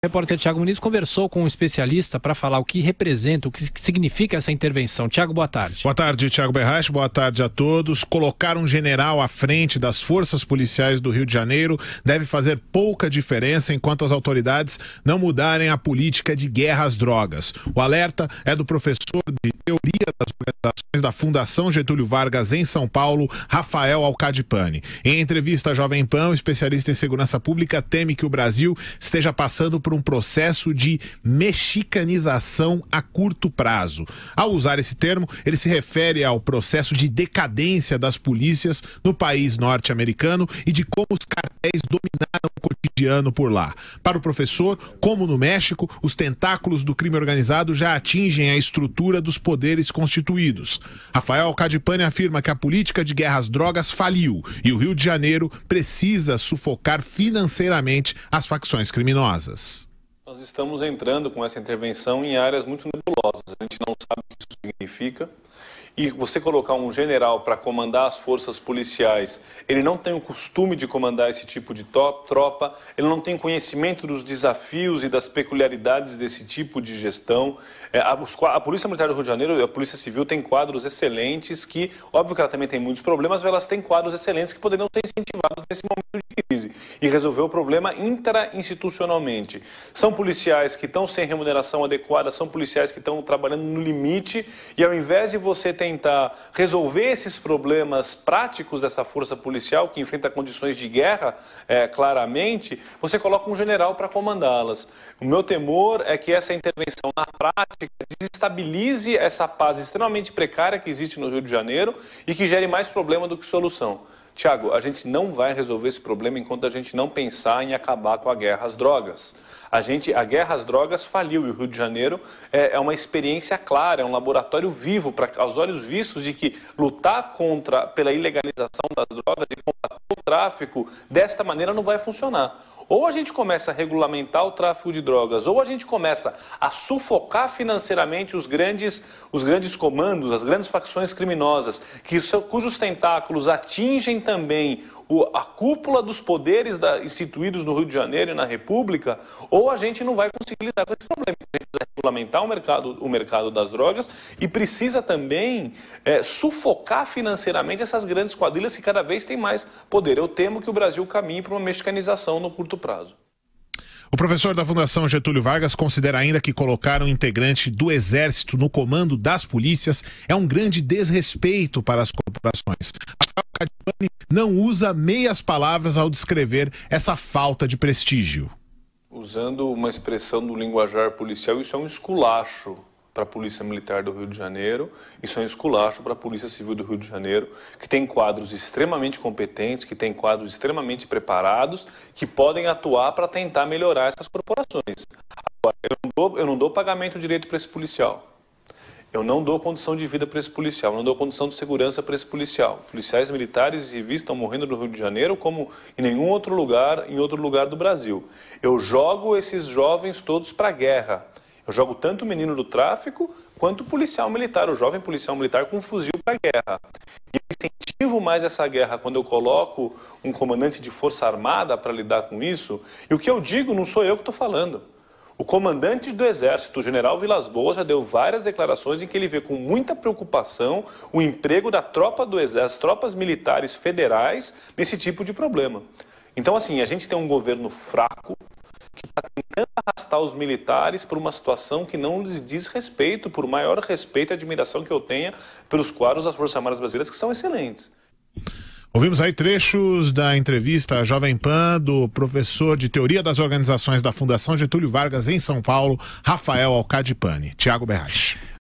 O repórter Thiago Muniz conversou com um especialista para falar o que representa, o que significa essa intervenção. Thiago, boa tarde. Boa tarde, Thiago Berrache, boa tarde a todos. Colocar um general à frente das forças policiais do Rio de Janeiro deve fazer pouca diferença enquanto as autoridades não mudarem a política de guerra às drogas. O alerta é do professor de Teoria das Organizações da Fundação Getúlio Vargas em São Paulo, Rafael Alcadipani. Em entrevista à Jovem Pan, o especialista em segurança pública teme que o Brasil esteja passando por um processo de mexicanização a curto prazo. Ao usar esse termo, ele se refere ao processo de decadência das polícias no país norte-americano e de como os cartéis dominaram o cotidiano por lá. Para o professor, como no México, os tentáculos do crime organizado já atingem a estrutura dos poderes constituídos. Rafael Alcadipani afirma que a política de guerra às drogas faliu e o Rio de Janeiro precisa sufocar financeiramente as facções criminosas. Nós estamos entrando com essa intervenção em áreas muito nebulosas. A gente não sabe o que isso significa. E você colocar um general para comandar as forças policiais, ele não tem o costume de comandar esse tipo de tropa, ele não tem conhecimento dos desafios e das peculiaridades desse tipo de gestão. A Polícia Militar do Rio de Janeiro e a Polícia Civil têm quadros excelentes que, óbvio que ela também tem muitos problemas, mas elas têm quadros excelentes que poderiam ser incentivados nesse momento de crise e resolver o problema intra-institucionalmente. São policiais que estão sem remuneração adequada, são policiais que estão trabalhando no limite e ao invés de você tentar resolver esses problemas práticos dessa força policial que enfrenta condições de guerra, claramente, você coloca um general para comandá-las. O meu temor é que essa intervenção na prática desestabilize essa paz extremamente precária que existe no Rio de Janeiro e que gere mais problema do que solução. Tiago, a gente não vai resolver esse problema enquanto a gente não pensar em acabar com a guerra às drogas. A guerra às drogas faliu e o Rio de Janeiro é uma experiência clara, é um laboratório vivo, aos olhos vistos, de que lutar pela ilegalização das drogas e combater o tráfico desta maneira não vai funcionar. Ou a gente começa a regulamentar o tráfico de drogas, ou a gente começa a sufocar financeiramente os grandes comandos, as grandes facções criminosas, cujos tentáculos atingem também a cúpula dos poderes instituídos no Rio de Janeiro e na República, ou a gente não vai conseguir lidar com esse problema. A gente precisa regulamentar o mercado das drogas e precisa também sufocar financeiramente essas grandes quadrilhas que cada vez têm mais poder. Eu temo que o Brasil caminhe para uma mexicanização no curto prazo. O professor da Fundação Getúlio Vargas considera ainda que colocar um integrante do Exército no comando das polícias é um grande desrespeito para as corporações. Rafael Alcadipani não usa meias palavras ao descrever essa falta de prestígio. Usando uma expressão do linguajar policial, isso é um esculacho para a Polícia Militar do Rio de Janeiro, isso é um esculacho para a Polícia Civil do Rio de Janeiro, que tem quadros extremamente competentes, que tem quadros extremamente preparados, que podem atuar para tentar melhorar essas corporações. Agora, eu não dou pagamento direito para esse policial. Eu não dou condição de vida para esse policial, eu não dou condição de segurança para esse policial. Policiais militares e civis estão morrendo no Rio de Janeiro como em nenhum outro lugar, do Brasil. Eu jogo esses jovens todos para a guerra. Eu jogo tanto o menino do tráfico quanto o policial militar, o jovem policial militar com um fuzil para a guerra. E eu incentivo mais essa guerra quando eu coloco um comandante de força armada para lidar com isso. E o que eu digo não sou eu que estou falando. O comandante do Exército, o general Vilas Boas, já deu várias declarações em que ele vê com muita preocupação o emprego da tropa do Exército, das tropas militares federais nesse tipo de problema. Então, assim, a gente tem um governo fraco, que está tentando arrastar os militares por uma situação que não lhes diz respeito, por maior respeito e admiração que eu tenha pelos quadros das Forças Armadas Brasileiras, que são excelentes. Ouvimos aí trechos da entrevista à Jovem Pan do professor de Teoria das Organizações da Fundação Getúlio Vargas em São Paulo, Rafael Alcadipani. Thiago Berrache.